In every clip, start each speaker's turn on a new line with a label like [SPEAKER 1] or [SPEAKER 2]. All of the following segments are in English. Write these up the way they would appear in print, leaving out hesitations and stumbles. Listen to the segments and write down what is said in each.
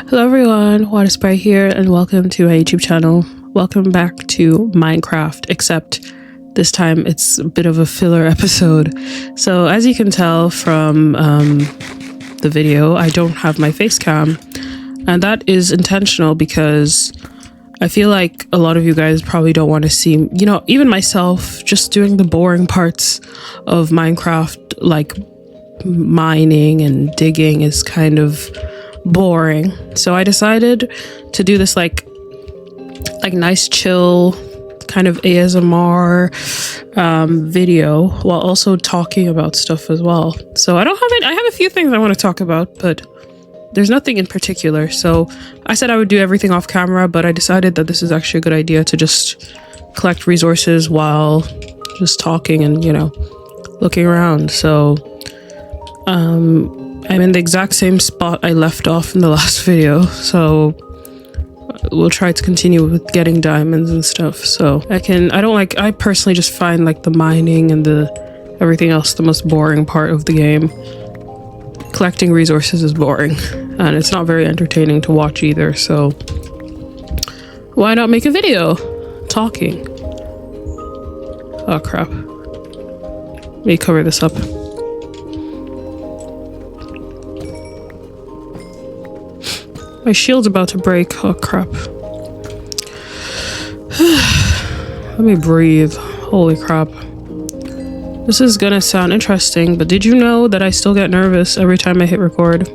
[SPEAKER 1] Hello everyone, Watasprite here and welcome to my YouTube channel. Welcome back to Minecraft, except this time it's a bit of a filler episode. So as you can tell from the video, I don't have my face cam, and that is intentional because I feel like a lot of you guys probably don't want to see, even myself, just doing the boring parts of Minecraft, like mining and digging is kind of boring. So I decided to do this like nice chill kind of ASMR video while also talking about stuff as well. So I have a few things I want to talk about, but there's nothing in particular. So I said I would do everything off camera, but I decided that this is actually a good idea to just collect resources while just talking and, looking around. So I'm in the exact same spot I left off in the last video. So we'll try to continue with getting diamonds and stuff. So I personally just find like the mining and everything else the most boring part of the game. Collecting resources is boring and it's not very entertaining to watch either, so why not make a video talking? Oh crap, let me cover this up. My shield's about to break. Oh crap. Let me breathe. Holy crap. This is gonna sound interesting, but did you know that I still get nervous every time I hit record?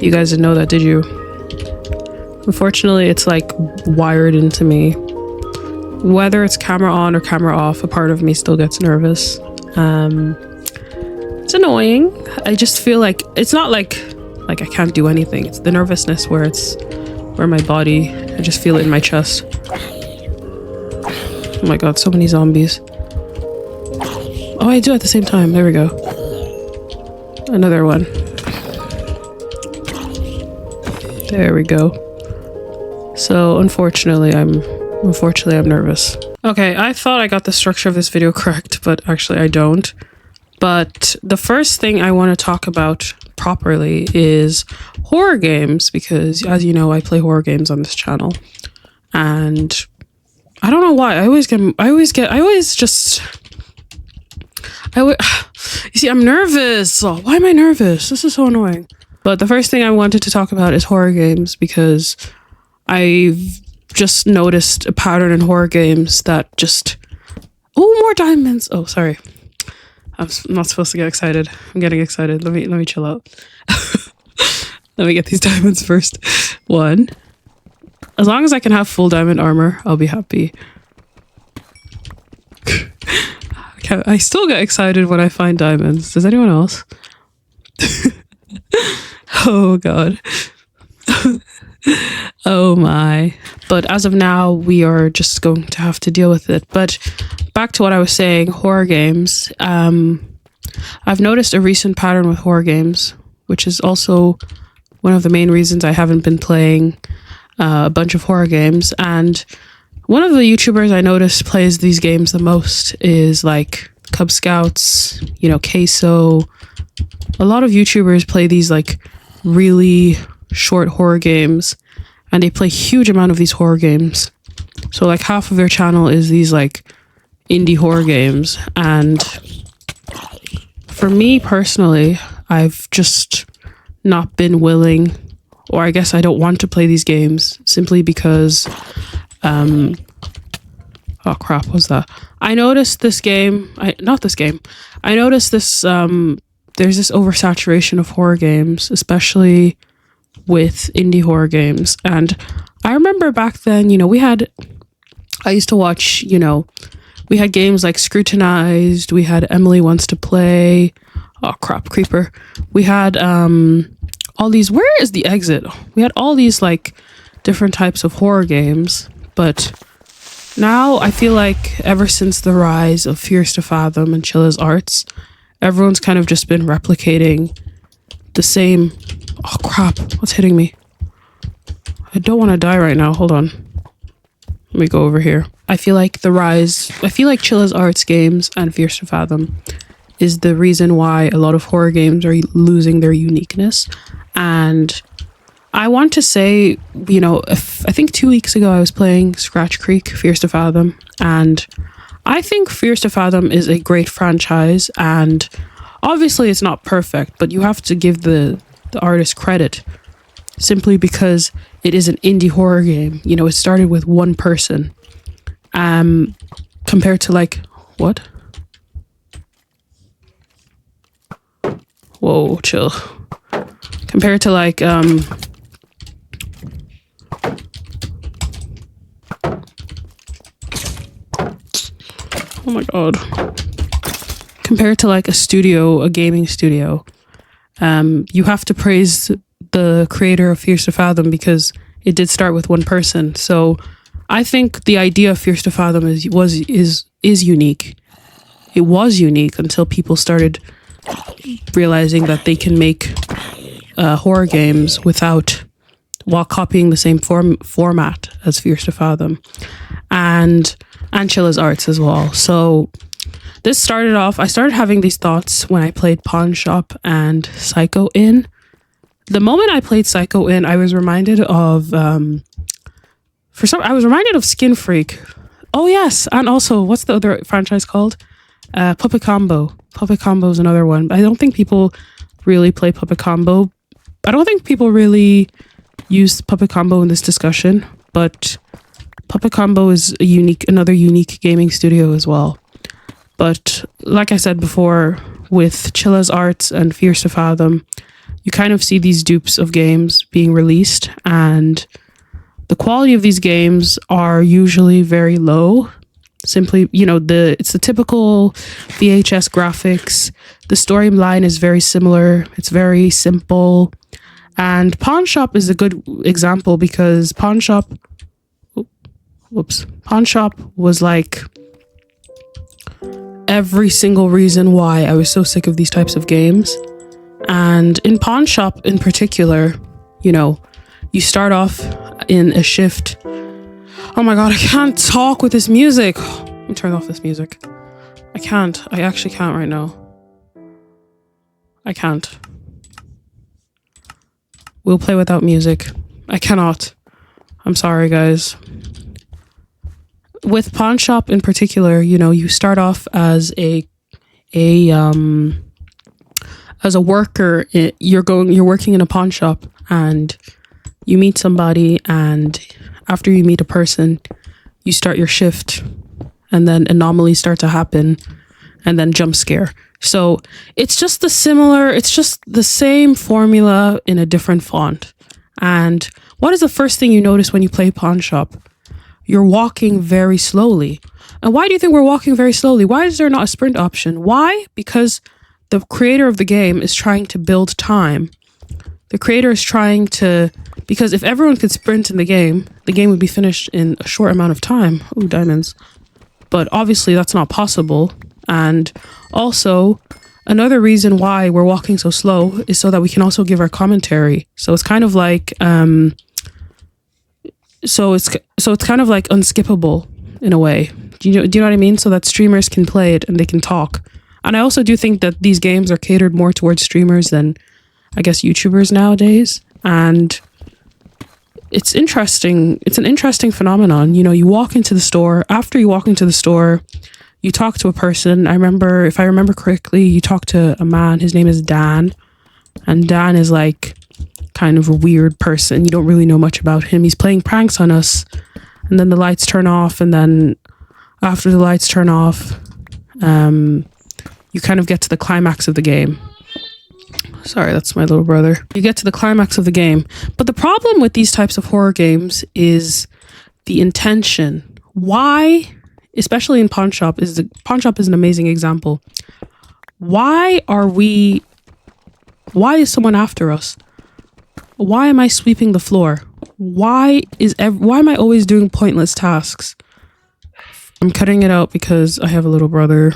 [SPEAKER 1] You guys didn't know that, did you? Unfortunately, it's like wired into me. Whether it's camera on or camera off, a part of me still gets nervous. It's annoying. I just feel like it's not like I can't do anything. It's the nervousness where my body, I just feel it in my chest. Oh my god, so many zombies. Oh, I do at the same time. There we go. Another one. There we go. So unfortunately I'm nervous. Okay, I thought I got the structure of this video correct, but actually I don't. But the first thing I want to talk about properly is horror games, because as you know, I play horror games on this channel, and I don't know why you see, I'm nervous. Oh, why am I nervous? This is so annoying. But the first thing I wanted to talk about is horror games, because I've just noticed a pattern in horror games that just... Oh, more diamonds! Oh, sorry. I'm not supposed to get excited. I'm getting excited. Let me chill out. Let me get these diamonds first. One. As long as I can have full diamond armor, I'll be happy. I still get excited when I find diamonds. Does anyone else? Oh god. Oh my. But as of now, we are just going to have to deal with it. But back to what I was saying, horror games. I've noticed a recent pattern with horror games, which is also one of the main reasons I haven't been playing a bunch of horror games. And one of the YouTubers I noticed plays these games the most is like Cub Scouts, Queso. A lot of YouTubers play these like really short horror games, and they play huge amount of these horror games. So like half of their channel is these like indie horror games. And for me personally, I've just not been willing, or I guess I don't want to play these games simply because oh crap, what's that? I noticed this game, I noticed this there's this oversaturation of horror games, especially with indie horror games. And I remember back then, I used to watch, we had games like Scrutinized, we had Emily Wants to Play, oh crap, creeper. We had all these, where is the exit? We had all these like different types of horror games, but now I feel like ever since the rise of Fierce to Fathom and Chilla's Arts, everyone's kind of just been replicating the same... Oh crap, what's hitting me? I don't want to die right now, hold on. Let me go over here. I feel like Chilla's Arts games and Fierce to Fathom is the reason why a lot of horror games are losing their uniqueness. And I want to say, I think 2 weeks ago I was playing Scratch Creek, Fears to Fathom, and I think Fears to Fathom is a great franchise, and obviously it's not perfect, but you have to give the artist credit simply because it is an indie horror game. It started with one person, compared to like, what? Whoa, chill. Compared to like, oh my god. Compared to like a gaming studio, you have to praise the creator of Fears to Fathom because it did start with one person. So I think the idea of Fears to Fathom is unique. It was unique until people started realizing that they can make horror games while copying the same format as Fears to Fathom, and Chilla's arts as well. So this started off, I started having these thoughts when I played Pawn Shop and Psycho Inn. The moment I played Psycho Inn, I was reminded of Skin Freak. Oh yes, and also what's the other franchise called? Puppet Combo. Puppet Combo is another one. I don't think people really play Puppet Combo. I don't think people really use Puppet Combo in this discussion, but Puppet Combo is another unique gaming studio as well. But like I said before, with Chilla's Arts and Fears to Fathom, you kind of see these dupes of games being released, and the quality of these games are usually very low. Simply, it's the typical VHS graphics. The storyline is very similar. It's very simple. And Pawn Shop is a good example because Pawn Shop was like every single reason why I was so sick of these types of games. And in Pawn Shop in particular, you start off in a shift. Oh my god, I can't talk with this music. Let me turn off this music. I can't. I actually can't right now. I can't. We'll play without music. I cannot. I'm sorry, guys. With Pawn Shop in particular, you start off as a worker. You're working in a pawn shop, and you meet somebody, and after you meet a person, you start your shift, and then anomalies start to happen, and then jump scare. So it's just the same formula in a different font. And what is the first thing you notice when you play Pawn Shop? You're walking very slowly. And why do you think we're walking very slowly? Why is there not a sprint option? Why? Because the creator of the game is trying to build time. The creator is because if everyone could sprint in the game would be finished in a short amount of time. Ooh, diamonds. But obviously that's not possible. And also, another reason why we're walking so slow is so that we can also give our commentary. So it's kind of like, it's kind of like unskippable in a way. Do you know what I mean? So that streamers can play it and they can talk. And I also do think that these games are catered more towards streamers than, I guess, YouTubers nowadays. And it's interesting. It's an interesting phenomenon. You walk into the store. After you walk into the store, you talk to a person. If I remember correctly, you talk to a man. His name is Dan. And Dan is like kind of a weird person. You don't really know much about him. He's playing pranks on us. And then the lights turn off. And then after the lights turn off, you kind of get to the climax of the game. Sorry, that's my little brother. You get to the climax of the game. But the problem with these types of horror games is the intention. Why, especially in Pawn Shop is an amazing example. Why is someone after us? Why am I sweeping the floor? Why am I always doing pointless tasks? I'm cutting it out because I have a little brother.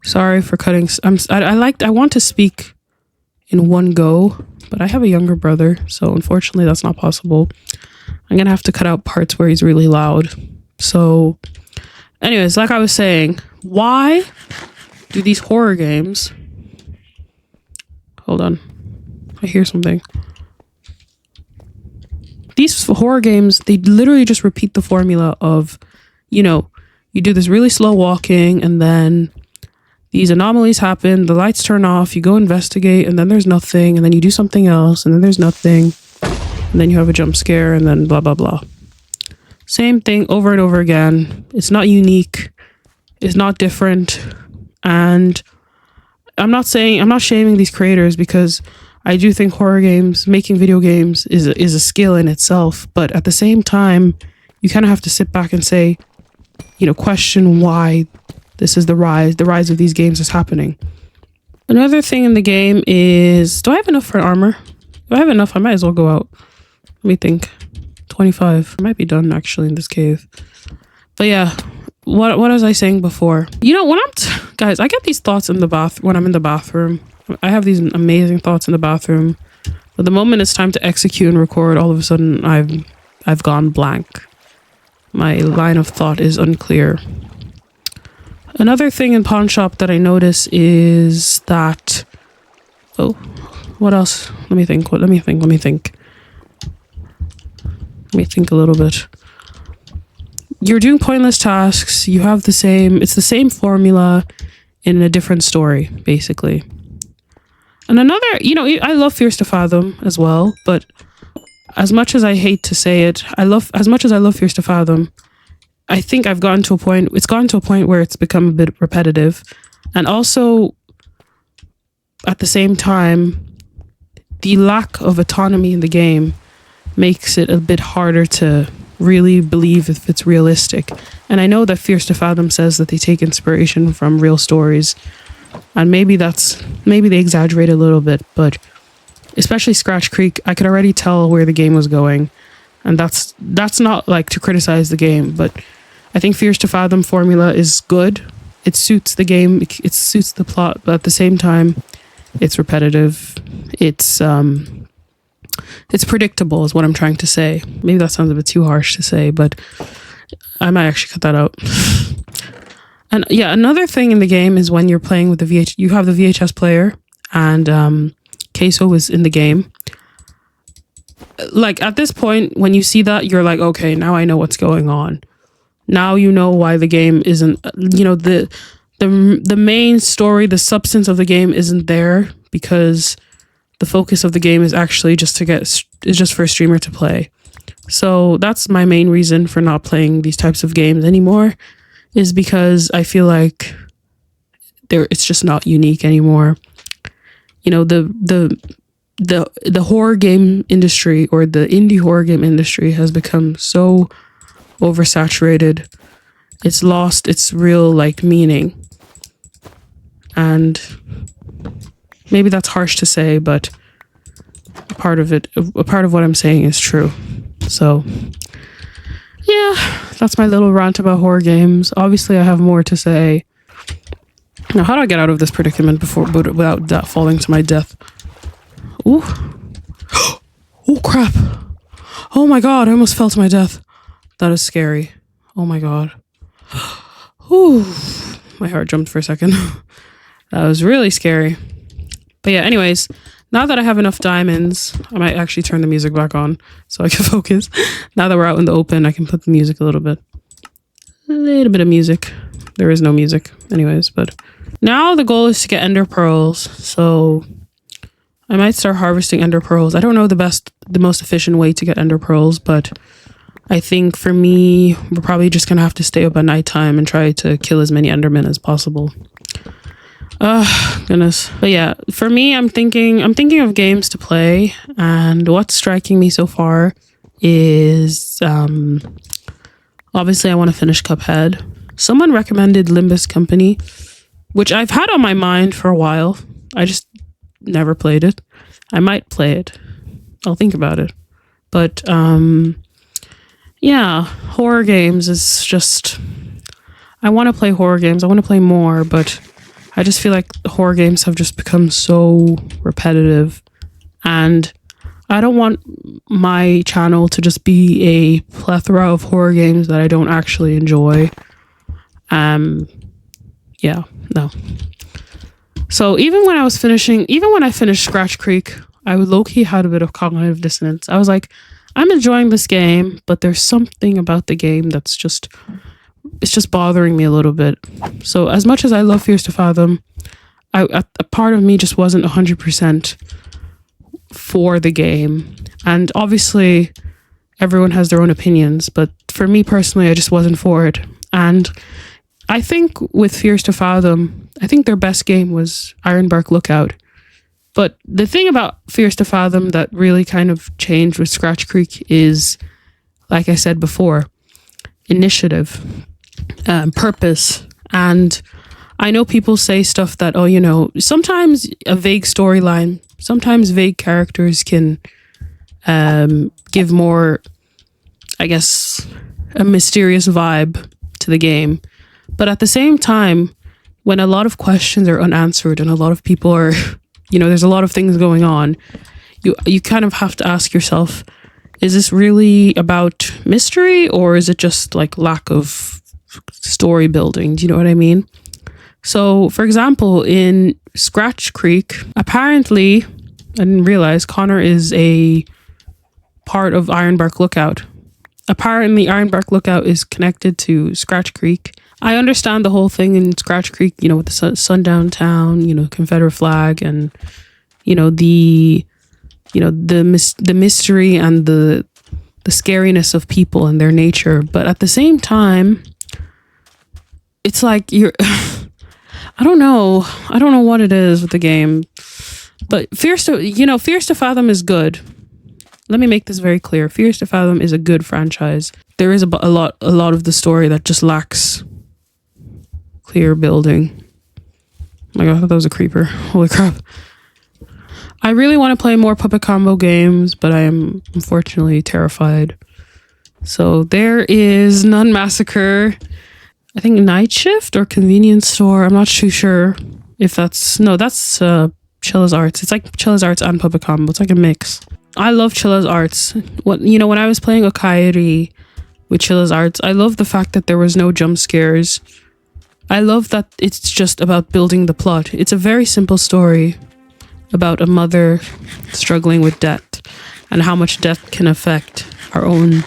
[SPEAKER 1] Sorry for cutting. I want to speak in one go, but I have a younger brother, so unfortunately that's not possible. I'm gonna have to cut out parts where he's really loud. So anyways, like I was saying, why do these horror games... Hold on. I hear something. these horror games, they literally just repeat the formula of, you know, you do this really slow walking and then these anomalies happen, the lights turn off, you go investigate, and then there's nothing, and then you do something else, and then there's nothing, and then you have a jump scare, and then blah, blah, blah. Same thing over and over again. It's not unique. It's not different. And I'm not shaming these creators, because I do think horror games, making video games is a skill in itself. But at the same time, you kind of have to sit back and say, you know, question why this is the rise of these games is happening. Another thing in the game is, do I have enough for armor? Do I have enough? I might as well go out. Let me think. 25. I might be done actually in this cave. But yeah, what was I saying before? You know, when guys, I get these thoughts in the when I'm in the bathroom. I have these amazing thoughts in the bathroom. But the moment it's time to execute and record, all of a sudden I've gone blank. My line of thought is unclear. Another thing in Pawn Shop that I notice is that... Oh, what else? Let me think a little bit. You're doing pointless tasks. You have it's the same formula in a different story, basically. And another, you know, I love Fierce to Fathom as well, but as much as I hate to say it, as much as I love Fierce to Fathom, I think it's gotten to a point where it's become a bit repetitive. And also, at the same time, the lack of autonomy in the game makes it a bit harder to really believe if it's realistic. And I know that Fierce to Fathom says that they take inspiration from real stories. And maybe they exaggerate a little bit, but especially Scratch Creek, I could already tell where the game was going. And that's not like to criticize the game, but I think Fierce to Fathom formula is good. It suits the game, it suits the plot, but at the same time, it's repetitive. It's predictable is what I'm trying to say. Maybe that sounds a bit too harsh to say, but I might actually cut that out. And yeah, another thing in the game is when you're playing with you have the VHS player, and Queso is in the game. Like at this point, when you see that, you're like, okay, now I know what's going on. Now you know why the game isn't, you know, the main story, the substance of the game isn't there, because the focus of the game is actually just for a streamer to play. So that's my main reason for not playing these types of games anymore, is because I feel like it's just not unique anymore. You know, the horror game industry, or the indie horror game industry, has become so oversaturated. It's lost its real like meaning. And maybe that's harsh to say, but a part of what I'm saying is true. So yeah, that's my little rant about horror games. Obviously I have more to say. Now, how do I get out of this predicament without that falling to my death? Ooh. Oh crap. Oh my god, I almost fell to my death. That is scary. Oh my god. Ooh. My heart jumped for a second. That was really scary. But yeah, anyways, now that I have enough diamonds, I might actually turn the music back on so I can focus. Now that we're out in the open, I can put the music a little bit. A little bit of music. There is no music anyways, but now the goal is to get ender pearls. So I might start harvesting ender pearls. I don't know the most efficient way to get ender pearls, but I think for me, we're probably just gonna have to stay up at nighttime and try to kill as many endermen as possible. Goodness. But yeah, for me, I'm thinking of games to play, and what's striking me so far is obviously I want to finish Cuphead. Someone recommended Limbus Company, which I've had on my mind for a while. I just never played it. I might play it. I'll think about it. But yeah, horror games is just... I want to play horror games. I want to play more, but I just feel like horror games have just become so repetitive. And I don't want my channel to just be a plethora of horror games that I don't actually enjoy. Yeah, no. So even when I finished Scratch Creek, I low-key had a bit of cognitive dissonance. I was like, I'm enjoying this game, but there's something about the game that's just, it's just bothering me a little bit. So as much as I love Fears to Fathom, a part of me just wasn't 100% for the game. And obviously everyone has their own opinions, but for me personally, I just wasn't for it. And I think with Fears to Fathom, I think their best game was Ironbark Lookout. But the thing about Fears to Fathom that really kind of changed with Scratch Creek is, like I said before, initiative, purpose. And I know people say stuff that, oh, you know, sometimes a vague storyline, sometimes vague characters can give more, I guess, a mysterious vibe to the game. But at the same time, when a lot of questions are unanswered and a lot of people are, you know, there's a lot of things going on, you kind of have to ask yourself, is this really about mystery or is it just like lack of story building? Do you know what I mean? So, for example, in Scratch Creek, apparently, I didn't realize Connor is a part of Ironbark Lookout. Apparently, Ironbark Lookout is connected to Scratch Creek. I understand the whole thing in Scratch Creek, you know, with the sundown town, you know, Confederate flag, and you know the mystery and the scariness of people and their nature. But at the same time, it's like you're I don't know what it is with the game, but Fears to Fathom is good. Let me make this very clear. Fears to Fathom is a good franchise. There is a lot of the story that just lacks clear building. Oh my god, I thought that was a creeper. Holy crap. I really want to play more Puppet Combo games, but I am unfortunately terrified. So there is Nun Massacre. I think Night Shift or Convenience Store. I'm not too sure if that's Chilla's Arts. It's like Chilla's Arts and Puppet Combo. It's like a mix. I love Chilla's Arts. When I was playing Okairi with Chilla's Arts, I love the fact that there was no jump scares. I love that it's just about building the plot. It's a very simple story about a mother struggling with debt and how much debt can affect our own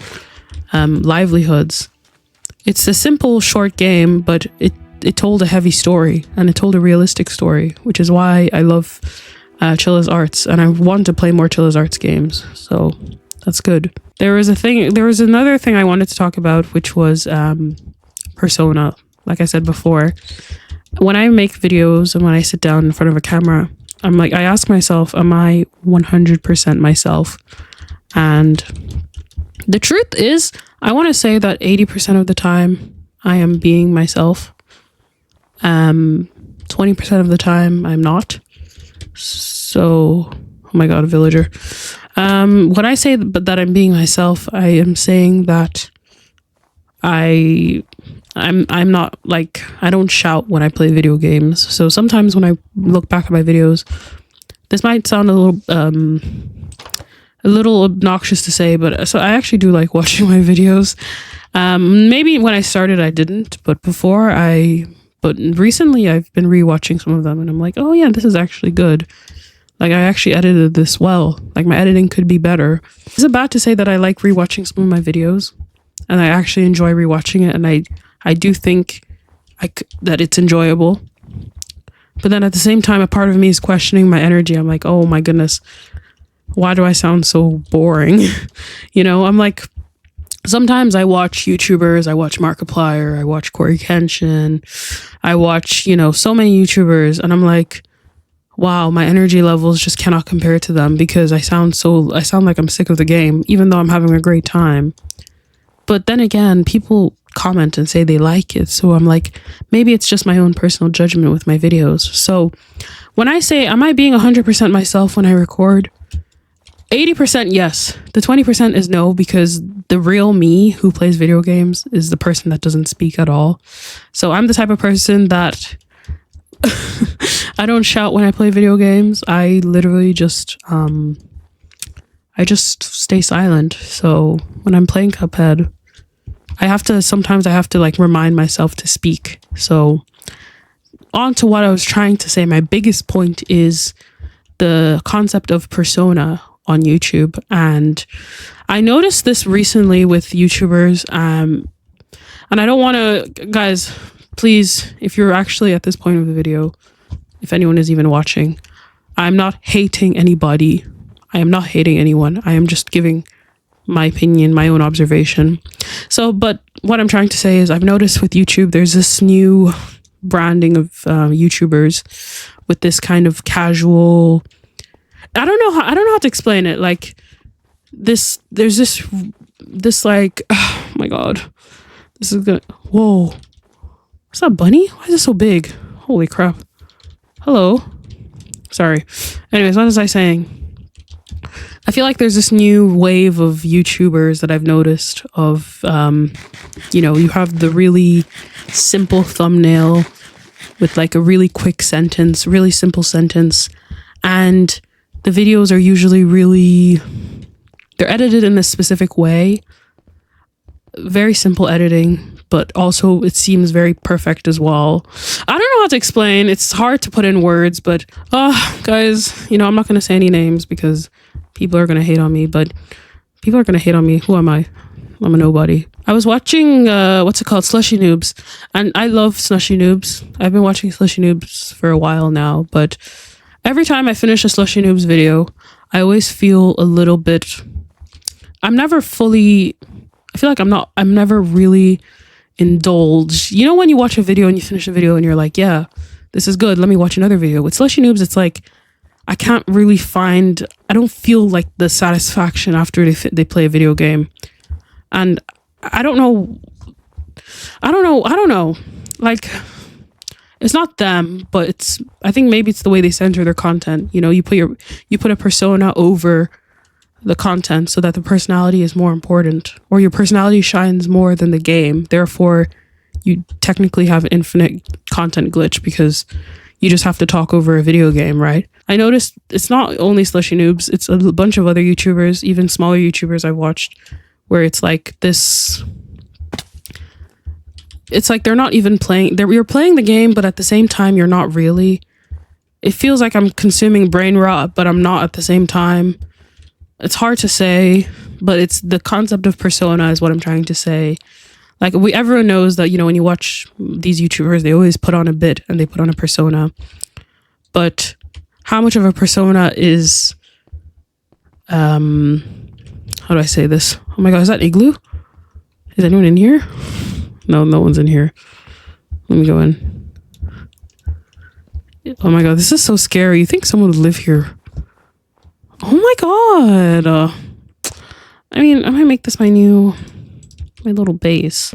[SPEAKER 1] livelihoods. It's a simple, short game, but it told a heavy story and it told a realistic story, which is why I love Chilla's Arts, and I want to play more Chilla's Arts games. So that's good. There was another thing I wanted to talk about, which was Persona. Like I said before, when I make videos and when I sit down in front of a camera, I ask myself, am I 100% myself? And the truth is, I want to say that 80% of the time I am being myself. 20% of the time I'm not. So, oh my god, a villager. When I say that I'm being myself, I am saying that I'm not like, I don't shout when I play video games. So sometimes when I look back at my videos, this might sound a little obnoxious to say, but so I actually do like watching my videos. Maybe when I started I didn't, but recently I've been rewatching some of them and I'm like, oh yeah, this is actually good. Like I actually edited this well. Like my editing could be better. Is it bad to say that I like rewatching some of my videos? And I actually enjoy rewatching it, and I do think that it's enjoyable. But then at the same time, a part of me is questioning my energy. I'm like, oh my goodness, why do I sound so boring? I'm like, sometimes I watch YouTubers, I watch Markiplier, I watch Corey Kenshin, I watch, so many YouTubers, and I'm like, wow, my energy levels just cannot compare to them because I sound like I'm sick of the game, even though I'm having a great time. But then again, people comment and say they like it. So I'm like, maybe it's just my own personal judgment with my videos. So when I say, am I being 100% myself when I record? 80% yes. The 20% is no, because the real me who plays video games is the person that doesn't speak at all. So I'm the type of person that I don't shout when I play video games. I literally just stay silent. So when I'm playing Cuphead, sometimes I have to like remind myself to speak. So on to what I was trying to say. My biggest point is the concept of persona on YouTube. And I noticed this recently with YouTubers. And I don't want to, guys, please, if you're actually at this point of the video, if anyone is even watching, I'm not hating anybody. I am not hating anyone. I am just giving my opinion, my own observation. So, but what I'm trying to say is I've noticed with YouTube, there's this new branding of YouTubers with this kind of casual, I don't know how to explain it. Like there's this like, oh my God, this is gonna, whoa. Is that a bunny? Why is it so big? Holy crap. Hello. Sorry. Anyways, what was I saying? I feel like there's this new wave of YouTubers that I've noticed of, you have the really simple thumbnail with like a really quick sentence, really simple sentence. And the videos are usually they're edited in a specific way. Very simple editing, but also it seems very perfect as well. I don't know how to explain. It's hard to put in words, but guys, I'm not going to say any names because people are going to hate on me, but people are going to hate on me. Who am I? I'm a nobody. I was watching, Slushy Noobs, and I love Slushy Noobs. I've been watching Slushy Noobs for a while now, but every time I finish a Slushy Noobs video, I always feel a little bit, I feel like I'm never really indulged. You know when you watch a video and you finish a video and you're like, yeah, this is good, let me watch another video. With Slushy Noobs, it's like, I don't feel like the satisfaction after they play a video game. And I don't know. Like, it's not them, but I think maybe it's the way they center their content. You put a persona over the content so that the personality is more important, or your personality shines more than the game. Therefore, you technically have an infinite content glitch because you just have to talk over a video game, right? I noticed it's not only Slushy Noobs, it's a bunch of other YouTubers, even smaller YouTubers I've watched, where it's like this, it's like they're not even playing, you're playing the game, but at the same time, you're not really. It feels like I'm consuming brain rot, but I'm not at the same time. It's hard to say, but it's the concept of persona is what I'm trying to say. Like everyone knows that, when you watch these YouTubers, they always put on a bit and they put on a persona. But how much of a persona is, how do I say this? Oh my God, is that Igloo? Is anyone in here? No one's in here. Let me go in. Oh my God, this is so scary. You think someone would live here? Oh my God. I might make this my little base.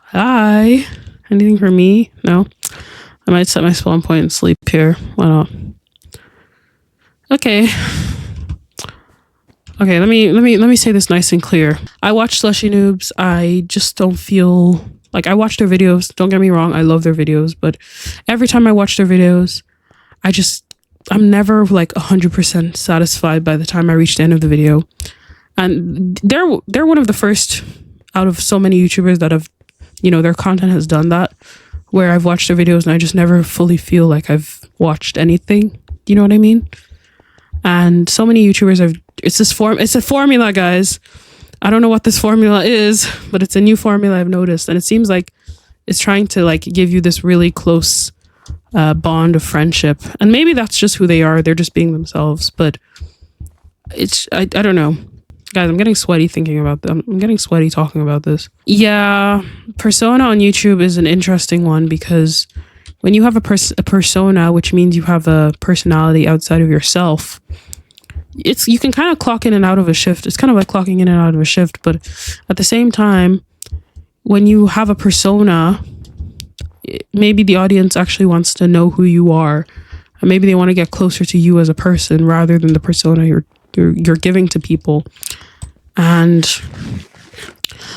[SPEAKER 1] Hi. Anything for me? No. I might set my spawn point and sleep here. Why not? Okay. Okay, let me say this nice and clear. I watch Slushy Noobs. I just don't feel like I watch their videos. Don't get me wrong, I love their videos, but every time I watch their videos, I'm never like 100% satisfied by the time I reach the end of the video. And they're one of the first out of so many YouTubers that have, their content has done that, where I've watched their videos and I just never fully feel like I've watched anything. You know what I mean? And so many YouTubers it's a formula, guys. I don't know what this formula is, but it's a new formula I've noticed. And it seems like it's trying to like give you this really close bond of friendship. And maybe that's just who they are. They're just being themselves. But I don't know. Guys, I'm getting sweaty thinking about them. I'm getting sweaty talking about this. Yeah, persona on YouTube is an interesting one because when you have a persona, which means you have a personality outside of yourself, you can kind of clock in and out of a shift. It's kind of like clocking in and out of a shift, but at the same time, when you have a persona, maybe the audience actually wants to know who you are, and maybe they want to get closer to you as a person rather than the persona you're giving to people. And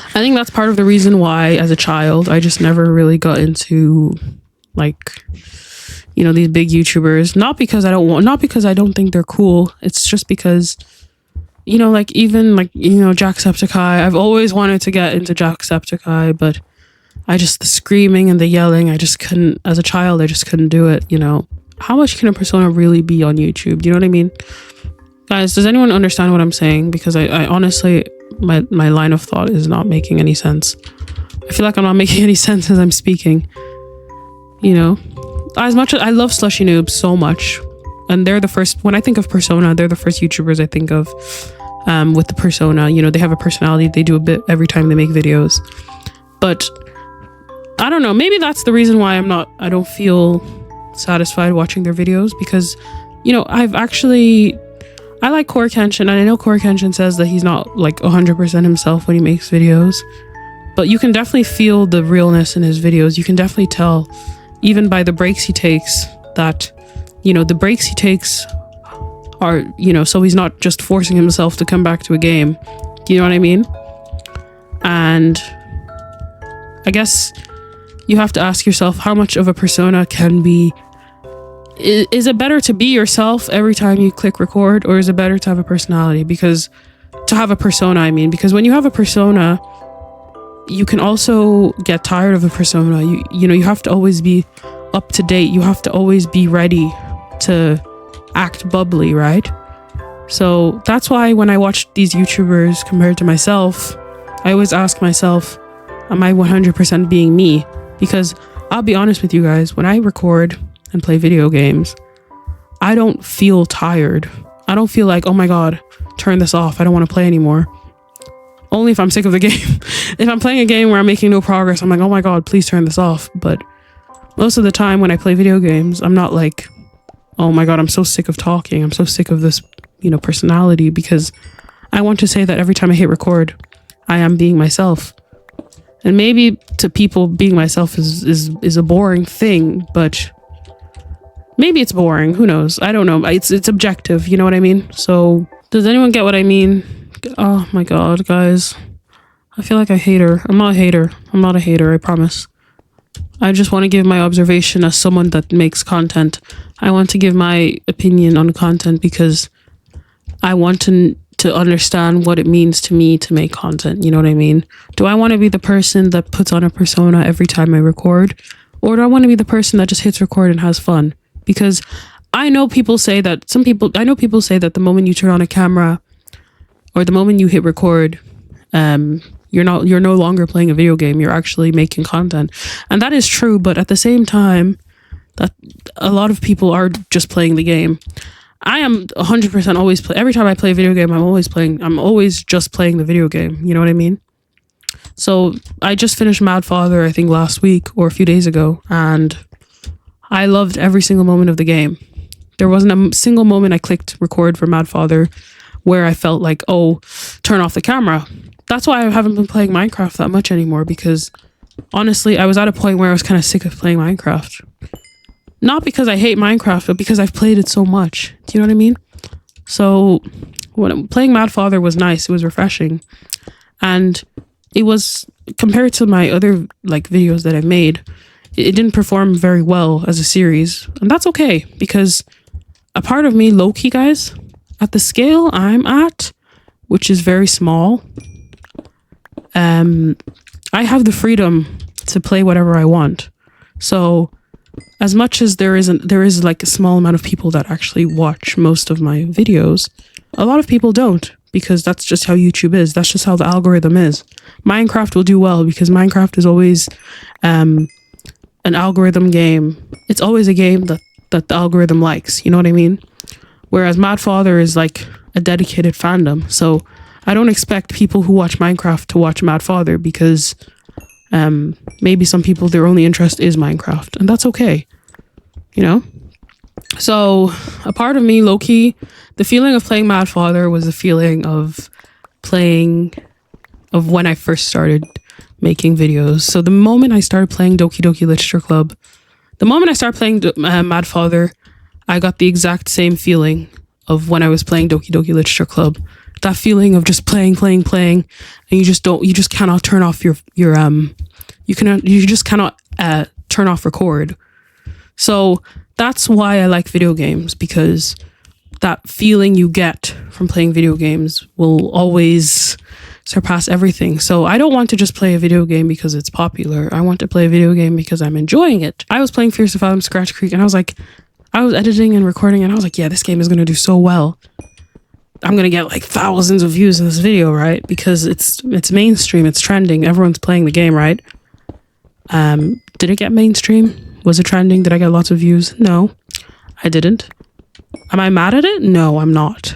[SPEAKER 1] I think that's part of the reason why as a child I just never really got into like these big YouTubers, not because I don't think they're cool. It's just because Jacksepticeye, I've always wanted to get into Jacksepticeye, but the screaming and the yelling, I just couldn't. As a child, I just couldn't do it. How much can a persona really be on YouTube? You know what I mean? Guys, does anyone understand what I'm saying? Because I honestly, my line of thought is not making any sense. I feel like I'm not making any sense as I'm speaking. You know, as much as I love Slushy Noobs so much, and they're the first, when I think of Persona, they're the first YouTubers I think of with the persona. You know, they have a personality, they do a bit every time they make videos. But I don't know, maybe that's the reason why I don't feel satisfied watching their videos, because, you know, I like Core Kenshin, and I know Core Kenshin says that he's not like 100% himself when he makes videos, but you can definitely feel the realness in his videos. You can definitely tell, even by the breaks he takes, that, you know, the breaks he takes are, you know, so he's not just forcing himself to come back to a game. Do you know what I mean? And I guess you have to ask yourself, how much of a persona can be... Is it better to be yourself every time you click record, or is it better to have a personality? Because to have a persona, I mean, because when you have a persona, you can also get tired of the persona. You know, you have to always be up to date. You have to always be ready to act bubbly, right? So that's why when I watch these YouTubers compared to myself, I always ask myself, am I 100% being me? Because I'll be honest with you guys, when I record and play video games, I don't feel tired. I don't feel like, oh my god, turn this off, I don't want to play anymore. Only if I'm sick of the game. If I'm playing a game where I'm making no progress, I'm like, oh my god, please turn this off. But most of the time when I play video games, I'm not like, oh my god, I'm so sick of talking, I'm so sick of this, you know, personality, because I want to say that every time I hit record, I am being myself. And maybe to people, being myself is a boring thing, but maybe it's boring. Who knows? I don't know. It's objective. You know what I mean? So does anyone get what I mean? Oh my god, guys. I feel like a hater. I'm not a hater. I'm not a hater, I promise. I just want to give my observation as someone that makes content. I want to give my opinion on content because I want to understand what it means to me to make content. You know what I mean? Do I want to be the person that puts on a persona every time I record? Or do I want to be the person that just hits record and has fun? Because I know people say that, people say that the moment you turn on a camera or the moment you hit record, you're no longer playing a video game, you're actually making content. And that is true, but at the same time, that a lot of people are just playing the game. I am 100% always play. Every time I play a video game, I'm always just playing the video game. You know what I mean? So I just finished Mad Father, I think last week or a few days ago, and I loved every single moment of the game. There wasn't a single moment I clicked record for Mad Father where I felt like, oh, turn off the camera. That's why I haven't been playing Minecraft that much anymore, because honestly, I was at a point where I was kind of sick of playing Minecraft. Not because I hate Minecraft, but because I've played it so much. Do you know what I mean? So when playing Mad Father was nice, it was refreshing. And it was, compared to my other like videos that I've made, it didn't perform very well as a series. And that's okay, because a part of me, low-key guys, at the scale I'm at, which is very small, I have the freedom to play whatever I want. So as much as there is like a small amount of people that actually watch most of my videos, a lot of people don't, because that's just how YouTube is. That's just how the algorithm is. Minecraft will do well because Minecraft is always an algorithm game. It's always a game that the algorithm likes. You know what I mean? Whereas Mad Father is like a dedicated fandom. So I don't expect people who watch Minecraft to watch Mad Father, because maybe some people, their only interest is Minecraft, and that's okay, you know? So a part of me, low-key, the feeling of playing Mad Father was the feeling of when I first started making videos. So the moment I started playing Doki Doki Literature Club, the moment I started playing Mad Father, I got the exact same feeling of when I was playing Doki Doki Literature Club. That feeling of just playing, and you just cannot turn off you just cannot turn off record. So that's why I like video games, because that feeling you get from playing video games will always surpass everything. So I don't want to just play a video game because it's popular. I want to play a video game because I'm enjoying it. I was playing Fierce of Fathom Scratch Creek, and I was editing and recording, and I was like, yeah, this game is going to do so well. I'm gonna get like thousands of views in this video, right? Because it's mainstream, it's trending, everyone's playing the game, right? Did it get mainstream? Was it trending? Did I get lots of views? No, I didn't. Am I mad at it? No, I'm not.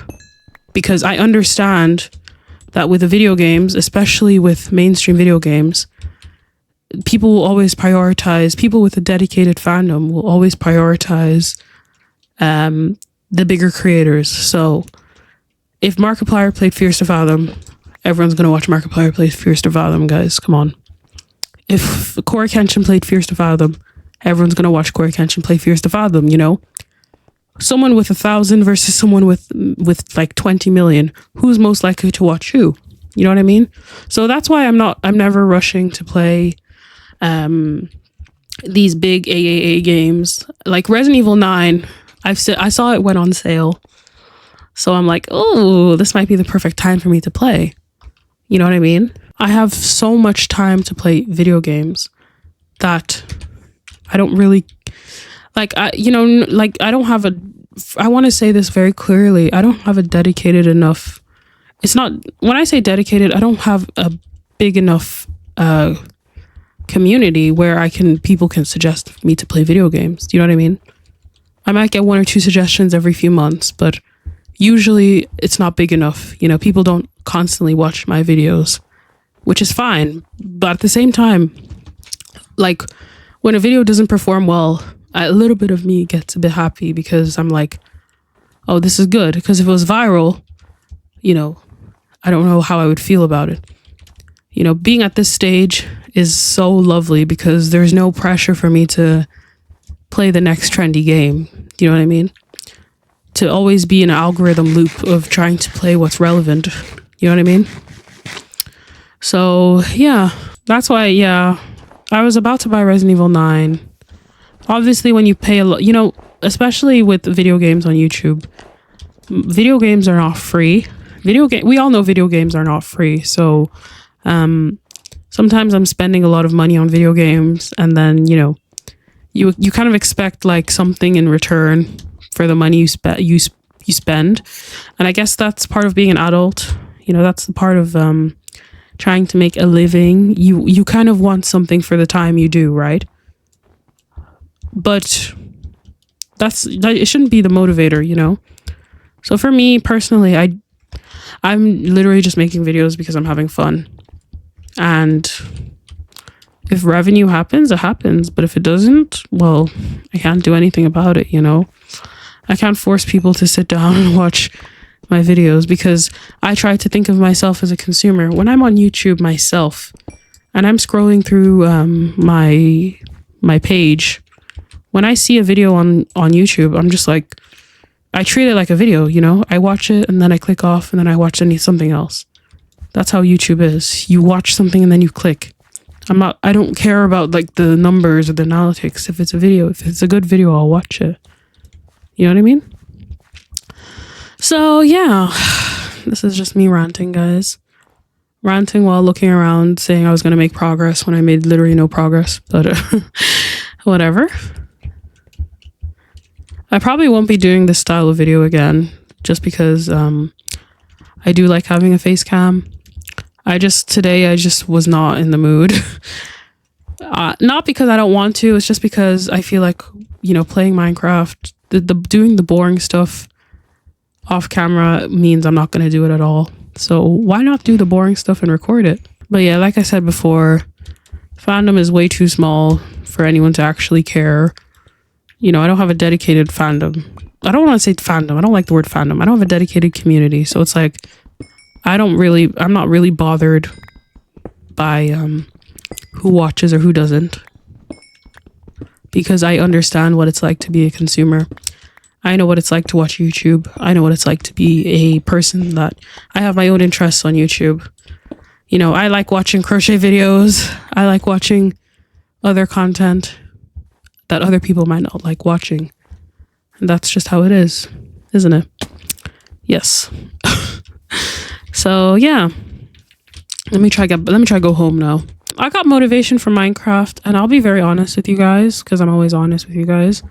[SPEAKER 1] Because I understand that with the video games, especially with mainstream video games, people will always prioritize, people with a dedicated fandom will always prioritize the bigger creators. So if Markiplier played Fierce to Fathom, everyone's going to watch Markiplier play Fierce to Fathom, guys. Come on. If Corey Kenshin played Fierce to Fathom, everyone's going to watch Corey Kenshin play Fierce to Fathom, you know? Someone with 1,000 versus someone with like 20 million. Who's most likely to watch who? You know what I mean? So that's why I'm never rushing to play these big AAA games. Like Resident Evil 9, I saw it went on sale. So I'm like, oh, this might be the perfect time for me to play. You know what I mean? I have so much time to play video games that I don't really like, I don't have I want to say this very clearly. I don't have a dedicated enough. It's not, when I say dedicated, I don't have a big enough community where people can suggest me to play video games. Do you know what I mean? I might get 1 or 2 suggestions every few months, but usually it's not big enough. You know, people don't constantly watch my videos, which is fine. But at the same time, like when a video doesn't perform well, a little bit of me gets a bit happy because I'm like, oh, this is good. Because if it was viral, you know, I don't know how I would feel about it. You know, being at this stage is so lovely because there's no pressure for me to play the next trendy game. Do you know what I mean? To always be in an algorithm loop of trying to play what's relevant. You know what I mean? So, yeah. That's why, yeah. I was about to buy Resident Evil 9. Obviously, when you pay a lot, you know, especially with video games on YouTube, video games are not free. We all know video games are not free. So, sometimes I'm spending a lot of money on video games, and then, you know, you kind of expect like something in return for the money you spend. And I guess that's part of being an adult. You know, that's the part of trying to make a living. You kind of want something for the time you do, right? But it shouldn't be the motivator, you know? So for me personally, I'm literally just making videos because I'm having fun. And if revenue happens, it happens. But if it doesn't, well, I can't do anything about it, you know? I can't force people to sit down and watch my videos because I try to think of myself as a consumer. When I'm on YouTube myself and I'm scrolling through my page, when I see a video on YouTube, I'm just like, I treat it like a video, you know? I watch it and then I click off and then I watch something else. That's how YouTube is. You watch something and then you click. I don't care about like the numbers or the analytics. If it's a video, if it's a good video, I'll watch it. You know what I mean? So yeah, this is just me ranting, guys. Ranting while looking around, saying I was going to make progress when I made literally no progress. But whatever. I probably won't be doing this style of video again, just because I do like having a face cam. Today I just was not in the mood. Not because I don't want to, it's just because I feel like, you know, playing Minecraft, doing the boring stuff off camera means I'm not going to do it at all. So why not do the boring stuff and record it? But yeah, like I said before, fandom is way too small for anyone to actually care. You know, I don't have a dedicated fandom. I don't want to say fandom. I don't like the word fandom. I don't have a dedicated community. So it's like, I'm not really bothered by who watches or who doesn't. Because I understand what it's like to be a consumer. I know what it's like to watch YouTube. I know what it's like to be a person that I have my own interests on YouTube. You know, I like watching crochet videos. I like watching other content that other people might not like watching. And that's just how it is, isn't it? Yes. So yeah. Let me try go home now. I got motivation from Minecraft, and I'll be very honest with you guys, because I'm always honest with you guys.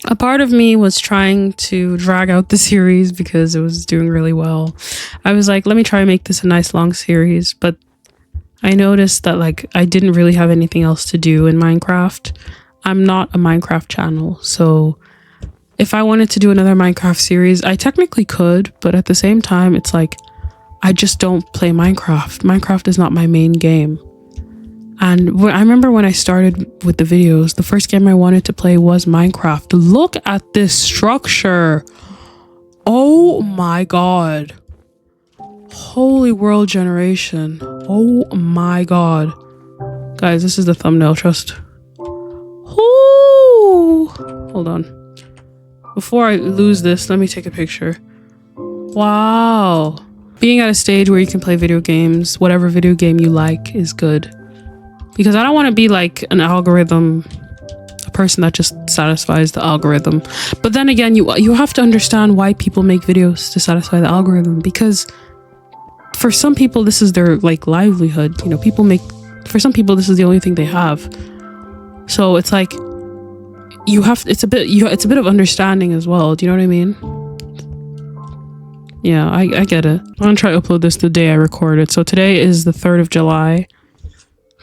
[SPEAKER 1] A part of me was trying to drag out the series because it was doing really well. I was like, let me try and make this a nice long series, but I noticed that like I didn't really have anything else to do in Minecraft. I'm not a Minecraft channel, so if I wanted to do another Minecraft series, I technically could, but at the same time, it's like I just don't play Minecraft. Minecraft is not my main game. And I remember when I started with the videos, the first game I wanted to play was Minecraft. Look at this structure. Oh my god. Holy world generation. Oh my god. Guys, this is the thumbnail, trust. Ooh. Hold on. Before I lose this, let me take a picture. Wow. Being at a stage where you can play video games, whatever video game you like is good. Because I don't want to be like an algorithm, a person that just satisfies the algorithm. But then again, you have to understand why people make videos to satisfy the algorithm. Because for some people, this is their like livelihood. You know, for some people, this is the only thing they have. So it's like, it's a bit of understanding as well. Do you know what I mean? Yeah, I get it. I'm gonna try to upload this the day I record it. So today is the 3rd of July.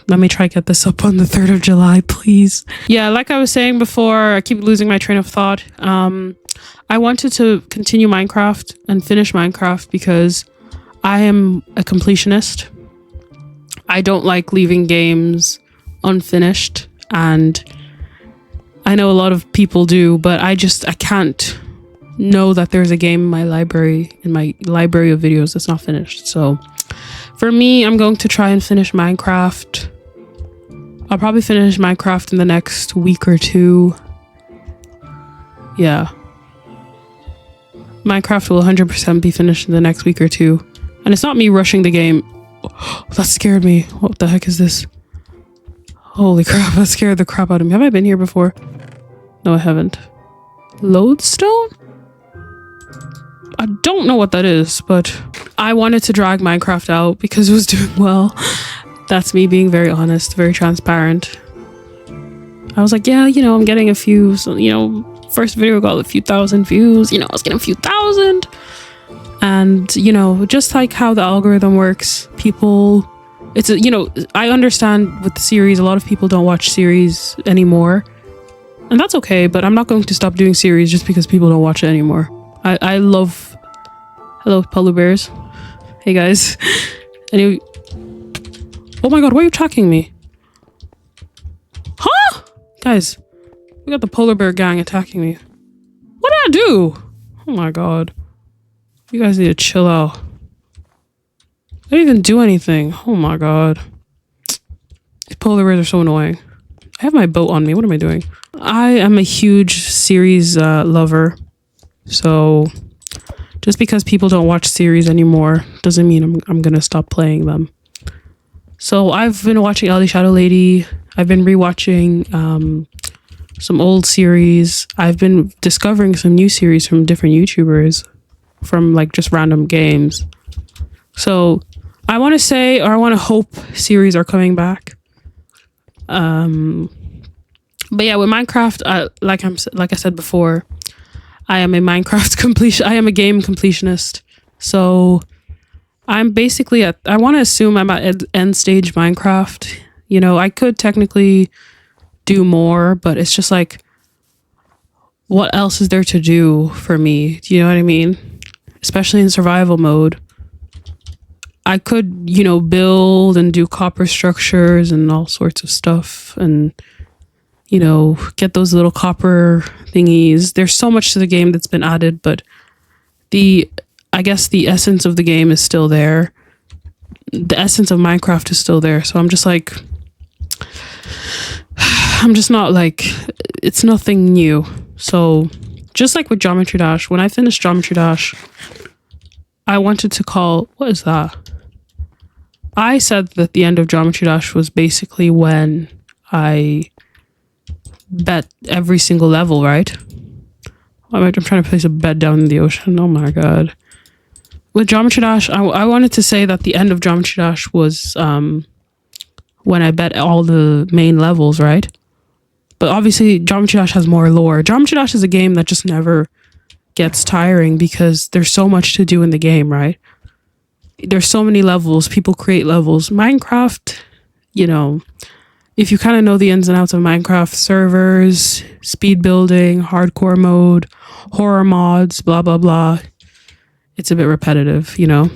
[SPEAKER 1] Let me try to get this up on the 3rd of July, please. Yeah, like I was saying before, I keep losing my train of thought. I wanted to continue Minecraft and finish Minecraft because I am a completionist. I don't like leaving games unfinished, and I know a lot of people do, but I can't know that there's a game in my library of videos that's not finished. So for me, I'm going to try and finish Minecraft. I'll probably finish Minecraft in the next week or two. Yeah. Minecraft will 100% be finished in the next week or two. And it's not me rushing the game. Oh, that scared me. What the heck is this? Holy crap, that scared the crap out of me. Have I been here before? No, I haven't. Lodestone? I don't know what that is, but I wanted to drag Minecraft out because it was doing well. That's me being very honest, very transparent. I was like, yeah, I'm getting a few, first video got a few thousand views, I was getting a few thousand. And, just like how the algorithm works, people, I understand with the series, a lot of people don't watch series anymore. And that's okay, but I'm not going to stop doing series just because people don't watch it anymore. I love... Hello, polar bears. Hey, guys. Anyway... Oh my god, why are you attacking me? Huh? Guys, we got the polar bear gang attacking me. What did I do? Oh my god. You guys need to chill out. I didn't even do anything. Oh my god. These polar bears are so annoying. I have my boat on me. What am I doing? I am a huge series lover. So just because people don't watch series anymore doesn't mean I'm gonna stop playing them. So I've been watching Ellie Shadow Lady. I've been rewatching some old series. I've been discovering some new series from different YouTubers from like just random games. So I want to say, or I want to hope series are coming back. But yeah, with Minecraft, like I said before, I am a Minecraft completion. I am a game completionist. So I'm basically I want to assume I'm at end stage Minecraft. I could technically do more, but it's just like, what else is there to do for me? Do you know what I mean? Especially in survival mode. I could, build and do copper structures and all sorts of stuff and, get those little copper thingies. There's so much to the game that's been added, but I guess the essence of the game is still there. The essence of Minecraft is still there. So I'm just not like, it's nothing new. So just like with Geometry Dash, when I finished Geometry Dash, I wanted to what is that? I said that the end of Geometry Dash was basically when I bet every single level, right? I'm trying to place a bet down in the ocean. Oh my god. With Geometry Dash, I wanted to say that the end of Geometry Dash was when I bet all the main levels, right? But obviously, Geometry Dash has more lore. Geometry Dash is a game that just never gets tiring because there's so much to do in the game, right? There's so many levels. People create levels. Minecraft, you know, if you kind of know the ins and outs of Minecraft, servers, speed building, hardcore mode, horror mods, blah, blah, blah, it's a bit repetitive, you know?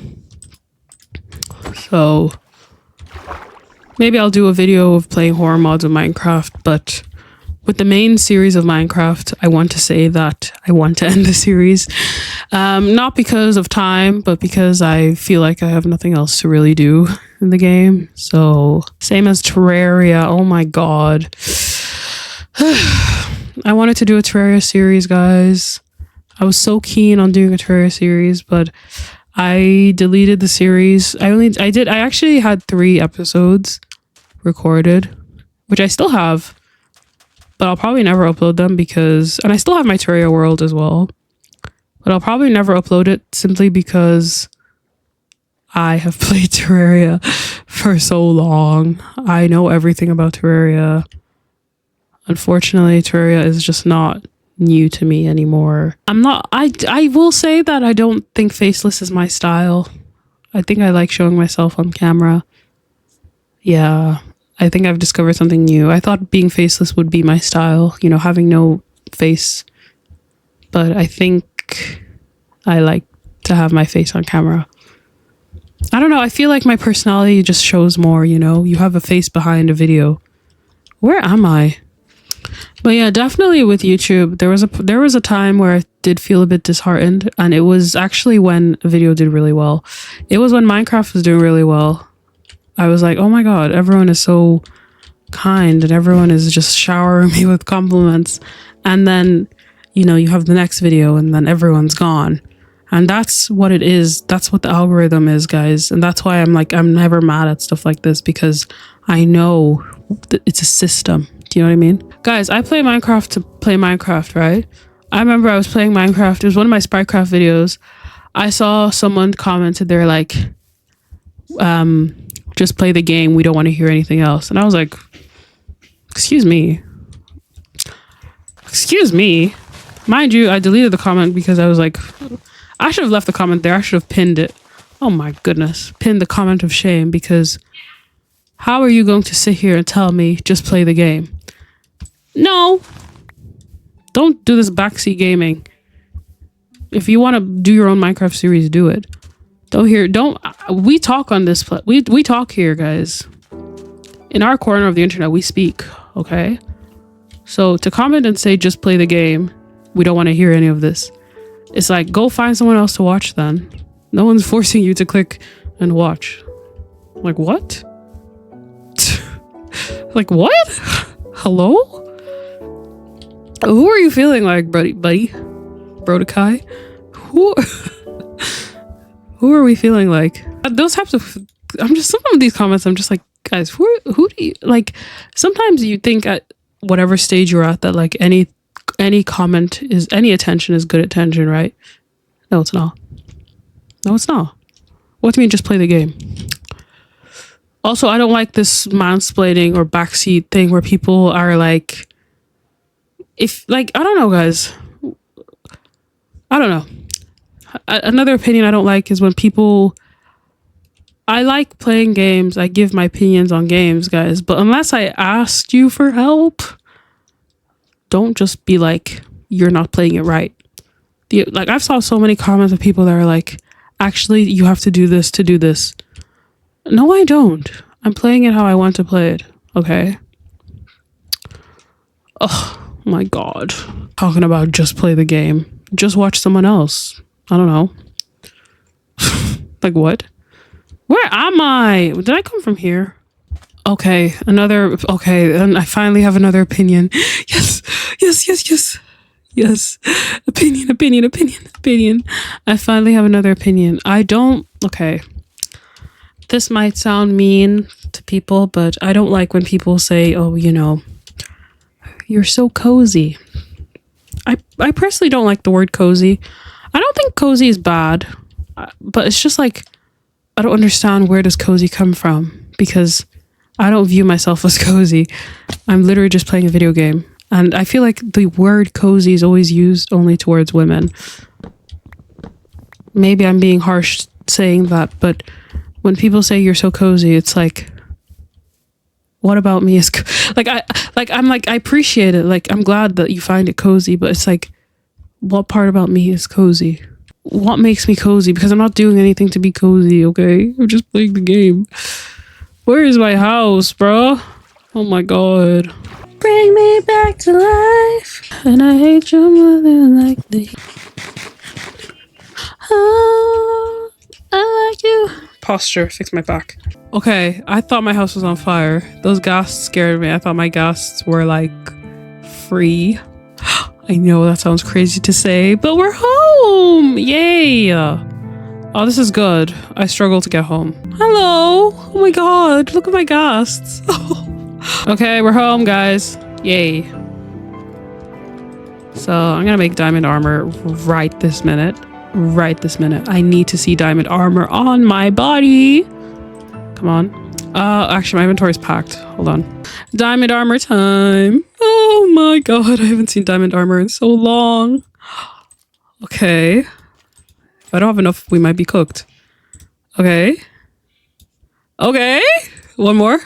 [SPEAKER 1] So maybe I'll do a video of playing horror mods of Minecraft, but with the main series of Minecraft, I want to say that I want to end the series. Not because of time, but because I feel like I have nothing else to really do in the game. So, same as Terraria. Oh my god. I wanted to do a Terraria series, guys. I was so keen on doing a Terraria series, but I deleted the series. I actually had 3 episodes recorded, which I still have. But I'll probably never upload them because... And I still have my Terraria world as well. But I'll probably never upload it simply because I have played Terraria for so long. I know everything about Terraria. Unfortunately, Terraria is just not new to me anymore. I will say that I don't think faceless is my style. I think I like showing myself on camera. Yeah. I think I've discovered something new. I thought being faceless would be my style, you know, having no face. But I think I like to have my face on camera. I don't know. I feel like my personality just shows more, you know. You have a face behind a video. Where am I? But yeah, definitely with YouTube, there was a time where I did feel a bit disheartened. And it was actually when a video did really well. It was when Minecraft was doing really well. I was like, oh my god, everyone is so kind and everyone is just showering me with compliments. And then, you know, you have the next video and then everyone's gone. And that's what it is. That's what the algorithm is, guys. And that's why I'm never mad at stuff like this because I know that it's a system. Do you know what I mean? Guys, I play Minecraft to play Minecraft, right? I remember I was playing Minecraft. It was one of my Spritecraft videos. I saw someone commented, they're like, just play the game. We don't want to hear anything else. And I was like, excuse me. Excuse me. Mind you, I deleted the comment because I was like, I should have left the comment there. I should have pinned it. Oh my goodness. Pinned the comment of shame because how are you going to sit here and tell me just play the game? No. Don't do this backseat gaming. If you want to do your own Minecraft series, do it. We talk on this, we talk here, guys. In our corner of the internet, we speak, okay? So to comment and say, just play the game, we don't want to hear any of this. It's like, go find someone else to watch then. No one's forcing you to click and watch. Like, what? Like, what? Hello? Who are you feeling like, buddy? Brodekai? Who are we feeling like? Those types of... some of these comments, I'm just like, guys, who do you... Like, sometimes you think at whatever stage you're at that, like, any comment is... Any attention is good attention, right? No, it's not. No, it's not. What do you mean, just play the game? Also, I don't like this mansplaining or backseat thing where people are like... I don't know, guys. I don't know. Another opinion I don't like is when people... I like playing games. I give my opinions on games, guys. But unless I asked you for help, don't just be like, you're not playing it right. I've saw so many comments of people that are like, actually, you have to do this to do this. No, I don't. I'm playing it how I want to play it. Okay? Oh, my God. Talking about just play the game. Just watch someone else. I don't know. Like, what? Where am I? Did I come from here? Okay, and I finally have another opinion. Yes. Opinion. I finally have another opinion. Okay. This might sound mean to people, but I don't like when people say, oh, you know, you're so cozy. I personally don't like the word cozy. I don't think cozy is bad, but it's just like, I don't understand where does cozy come from because I don't view myself as cozy. I'm literally just playing a video game. And I feel like the word cozy is always used only towards women. Maybe I'm being harsh saying that, but when people say you're so cozy, it's like, what about me is I appreciate it. Like, I'm glad that you find it cozy, but it's like, what part about me is cozy? What makes me cozy? Because I'm not doing anything to be cozy, okay? I'm just playing the game. Where is my house, bro? Oh my god. Bring me back to life. And I hate you more than like the... Oh, I like you. Posture, fix my back. Okay, I thought my house was on fire. Those ghasts scared me. I thought my ghasts were like free. I know that sounds crazy to say, but we're home! Yay! Oh, this is good. I struggle to get home. Hello! Oh my god, look at my ghasts. Okay, we're home, guys. Yay. So I'm gonna make diamond armor right this minute. Right this minute. I need to see diamond armor on my body. Come on. Actually, my inventory is packed. Hold on. Diamond armor time. Oh my god, I haven't seen diamond armor in so long. Okay. If I don't have enough, we might be cooked. Okay. Okay. One more.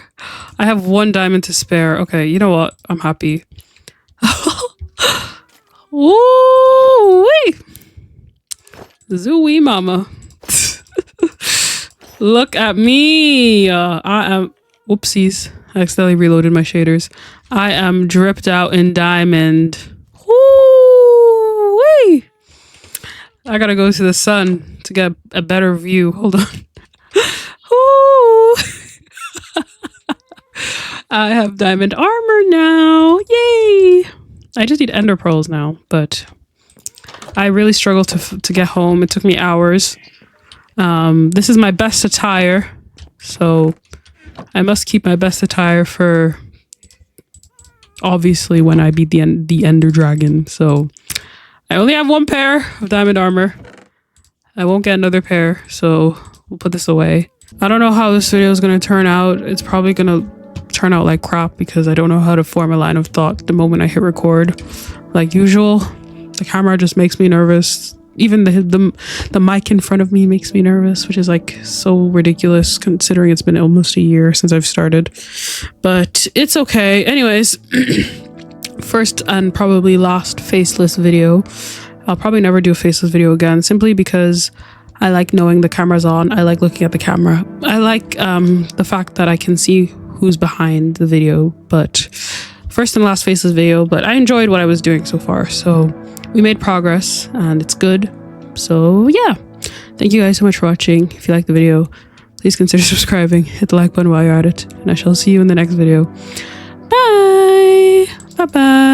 [SPEAKER 1] I have 1 diamond to spare. Okay, you know what? I'm happy. Ooh-wee. Zooey mama. Look at me. I am... Whoopsies. I accidentally reloaded my shaders. I am dripped out in diamond. Woo-wee. I gotta go to the sun to get a better view. Hold on. I have diamond armor now. Yay. I just need ender pearls now, but I really struggled to get home. It took me hours. This is my best attire, so I must keep my best attire for obviously when I beat the ender dragon. So I only have 1 pair of diamond armor. I won't get another pair, so we'll put this away. I don't know how this video is going to turn out. It's probably going to turn out like crap because I don't know how to form a line of thought the moment I hit record. Like usual, the camera just makes me nervous. Even the mic in front of me makes me nervous, which is like so ridiculous considering it's been almost a year since I've started. But it's okay. Anyways, first and probably last faceless video. I'll probably never do a faceless video again simply because I like knowing the camera's on. I like looking at the camera. I like the fact that I can see who's behind the video. But first and last faceless video, but I enjoyed what I was doing so far. So we made progress and it's good. So yeah, thank you guys so much for watching. If you liked the video, please consider subscribing, hit the like button while you're at it, and I shall see you in the next video. Bye. Bye bye.